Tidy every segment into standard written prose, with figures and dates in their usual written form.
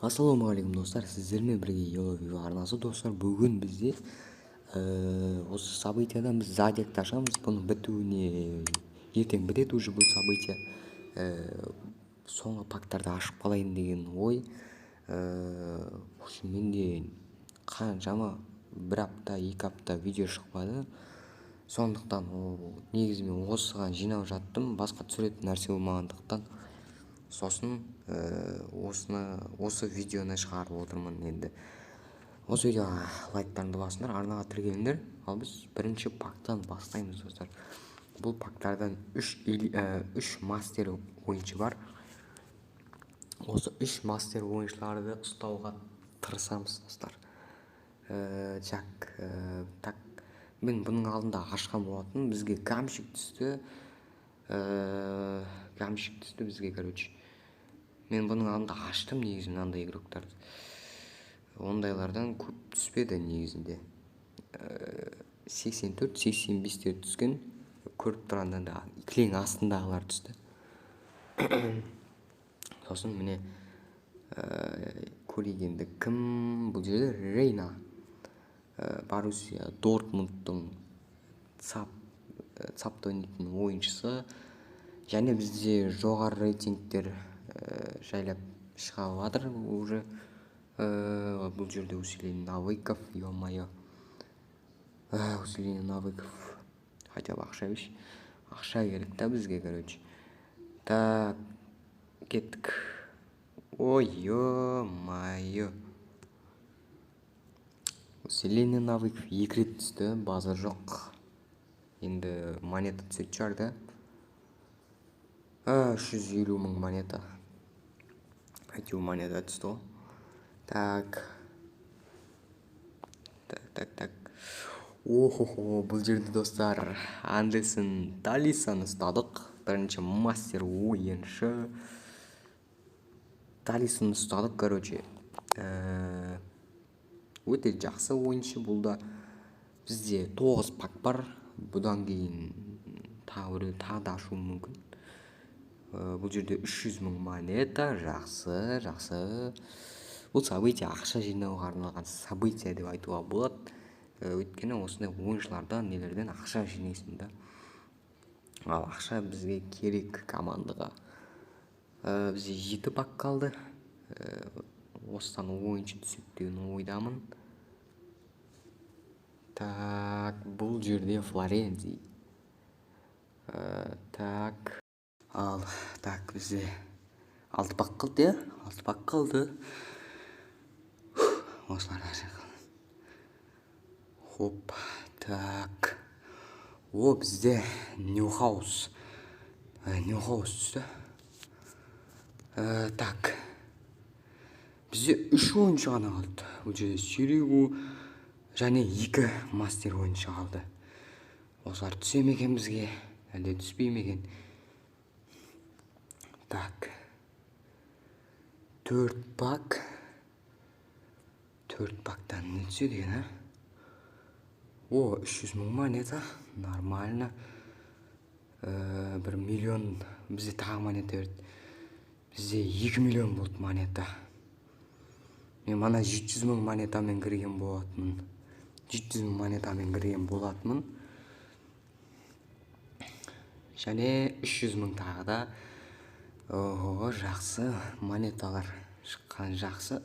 Ассалаумағалейкум достар, сіздермен бірге Fifa арнасы достар. Бүгін бізде осы событиядан біз Зодиакты ашамыз. Бұның бітуіне ертең бітеді уже бұл события. Соңғы пактарды ашып қалайын деген ой. Менде қаншама бір апта, 2 апта видео шықпады. Сондықтан негізі мен осыған жинап жаттым. Басқа түсіретін нәрсе болмағандықтан. Сосын осы видеоны шығарып отырмын енді. Осы видеоға лайктарыңды басыңдар, арнаға тіркеліңдер. Ал біз бірінші пактан бастаймыз достар. Бұл пактардан 3 мастер ойыншы бар. Осы 3 мастер ойыншыларды ұстауға тырысамыз достар. Мен бұның алдында ашқан болатын, бізге гамшик түсті. Бізге, короче. Мен бұның алдында аштым негізі мынандай игроктарды. Ондайлардан көп түспеді негізінде. 84-85 түскен. Көріп тұрғанда да кілең астындағылар түсті. Сосын міне көрегенді кім? Бұл жерде Рейна. Боруссия Дортмундтың сапта ойнайтын ойыншысы. Және бізде жоғары рейтингтер жайлап шыға жатыр уже. Бұл жерде усиление навыков, ё-моё. Усиление навыков. Хотя бы ақша керек та бізге, короче. Так, кеттік. Ой, ё-моё. Усиление навыков 2 рет түсті, база жоқ. Енді монета түсет шығар да. 350 мың монета. Әйтеуір монета түсті ғой. Так. Бұл жерде достар Андерсон Талисон ұстадық. Бірінші мастер ойыншы. Талисон ұстадық, короче. Өте жақсы ойыншы бұл да. Бізде 9 пак бар. Бұдан кейін тағы да ашу мүмкін. Бұл жерде 300 мың монета. Жақсы. Бұл события ақша жинауға арналған события деп айтуға болады. Өйткені осындай ойыншылардан нелерден ақша жинайсың да. Ал ақша бізге керек командаға. Бізде 7 пак қалды. Осыдан ойыншы түсіп деген ойдамын. Так, бұл жерде Флоренция. Так. Так, бізде 6 пак қалды, 6 пак қалды. Осылар ашық. Хоп, так. Бізде Ньюхаус түсті. Так. Бізде 3 ойыншы ғана қалды. Бұл жерде Сиригу және 2 мастер ойыншы қалды. Осылар түсе ме екен бізге, әлде түспей ме екен? Так. 4 пак. 4 пактан не түседі деген, 300 мың монета. Нормально. 1 миллион. Бізде тағы монета берді. Бізде 2 миллион болды монета. Мен мана 700 мың монетамен кірген болатынмын. Және 300 мың тағы да. Жақсы. Монеталар шыққан жақсы.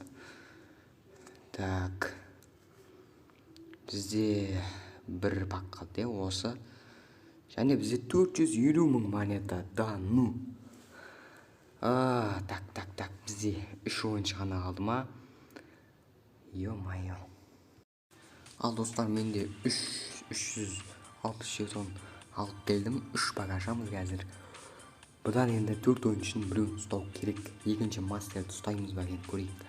Так. Бізде 1 пак қалды осы. Және бізде 450 мың монета. Так. Бізде 3 ойыншы ғана қалды ма? Ё-моё. Ал достар, менде 360 жетон алып келдім. 3 пак ашамыз қазір. Бұдан енді 4 ойыншының біреуін ұстау керек. Екінші мастерді ұстаймыз ба екен, көрейік.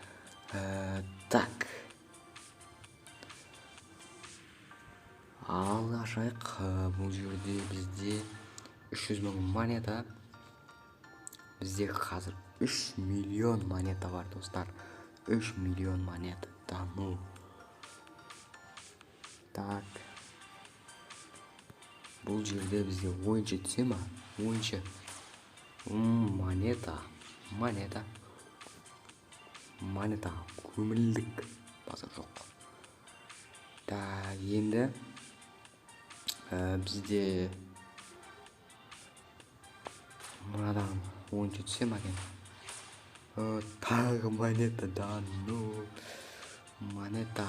Так. Ал ашайық. Бұл жерде бізде 300 мың монета. Бізде қазір 3 миллион монета бар достар. 3 миллион монета. Так. Бұл жерде бізде ойыншы түсе ма? Ойыншы. Монета. монетаға көмілдік. Базар жоқ. Так, енді бізде мынадан ойыншы түсе ме екен? Тағы монета, да, ну монета.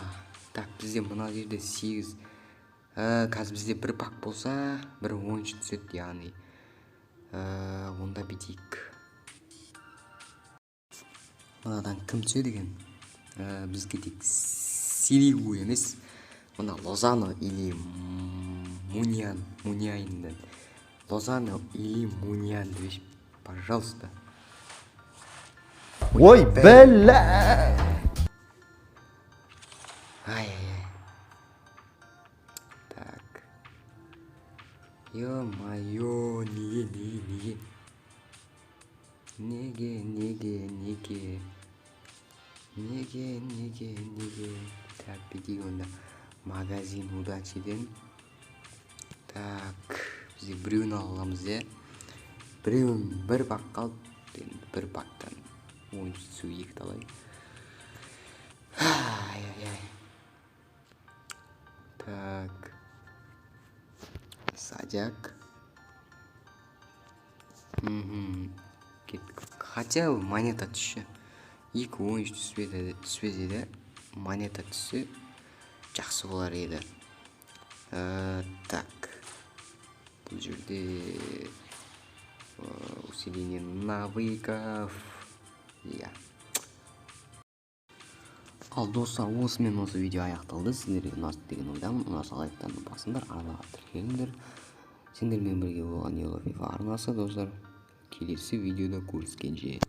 Так, бізде мына жерде 8. Қазір бізде бір пак болса, бір ойыншы түседі, яғни онда бетейік. Мынадан кім түседі екен? Бізге тек Сиригу емес, мына Лозано или Муняйндан. Лозано или Мунян, пожалуйста. Ой, бля! Ай-яй-яй. Так. Ё-моё, неге. Так, бетейік онда. Магазин удачиден. Так, бізде біреуін аламыз, біреуін бір пак қалды. Бір пактан ойыншы түсу екі талай. Ай-яй-яй. Так. Зодиак. Кеттік. Хотя монета түсші. Екі ойыншы түспесе де монета түссе жақсы болар еді. Так. Бұл жерде усиление навыков. Ал достар, осымен осы видео аяқталды. Сіздерге ұнасты деген ойдамын. Ұнаса лайктарын басыңдар, арнаға тіркеліңдер. Сендермен бірге болған Fifa арнасы, достар. Келесі видеода көріскенше.